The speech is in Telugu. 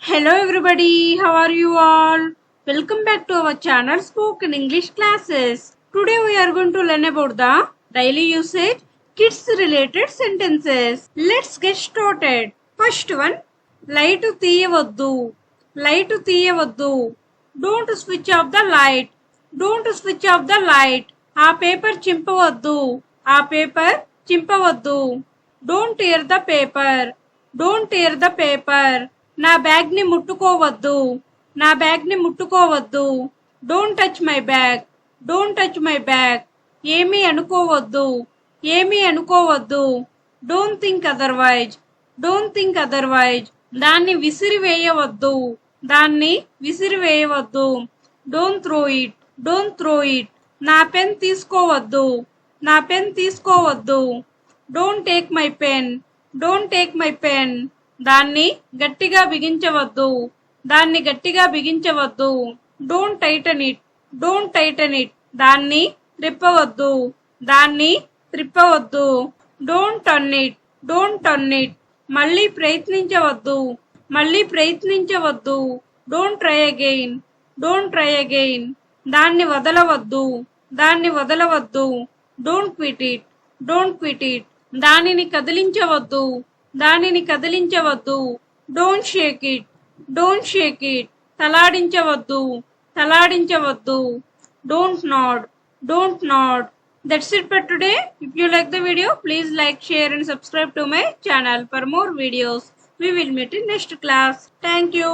Hello everybody, how are you all? Welcome back to our channel Spoken English Classes. Today we are going to learn about the daily usage kids related sentences. Let's get started. First one, light తీయవద్దు. Light తీయవద్దు. Don't switch off the light. Don't switch off the light. ఆ పేపర్ చింపవద్దు. ఆ పేపర్ చింపవద్దు. Don't tear the paper. Don't tear the paper. నా బ్యాగ్ ని ముట్టుకోవద్దు. నా బ్యాగ్ ని ముట్టుకోవద్దు. Don't touch my bag. Don't touch my bag. ఏమీ అనుకోవద్దు. ఏమీ అనుకోవద్దు. Don't think otherwise. Don't think otherwise. దాన్ని విసిరివేయవద్దు. దాన్ని విసిరివేయవద్దు. Don't throw it. Don't throw it. నా పెన్ తీసుకోవద్దు. నా పెన్ తీసుకోవద్దు. Don't take my pen. Don't take my pen. దాన్ని గట్టిగా బిగించవద్దు. దాన్ని గట్టిగా బిగించవద్దు. Don't tighten it. Don't tighten it. దాన్ని త్రిప్పవద్దు. దాన్ని త్రిప్పవద్దు. Don't turn it. Don't turn it. మళ్ళీ ప్రయత్నించవద్దు. మళ్ళీ ప్రయత్నించవద్దు. Don't try again. Don't try again. దాన్ని వదలవద్దు. దాన్ని వదలవద్దు. Don't quit it. Don't quit it. దానిని కదిలించవద్దు. దానిని కదిలించవద్దు. Don't shake it. Don't shake it. తలాడించవద్దు. తలాడించవద్దు. Don't nod. Don't nod. That's it for today. If you like the video, please like, share and subscribe to my channel for more videos. We will meet in next class. Thank you.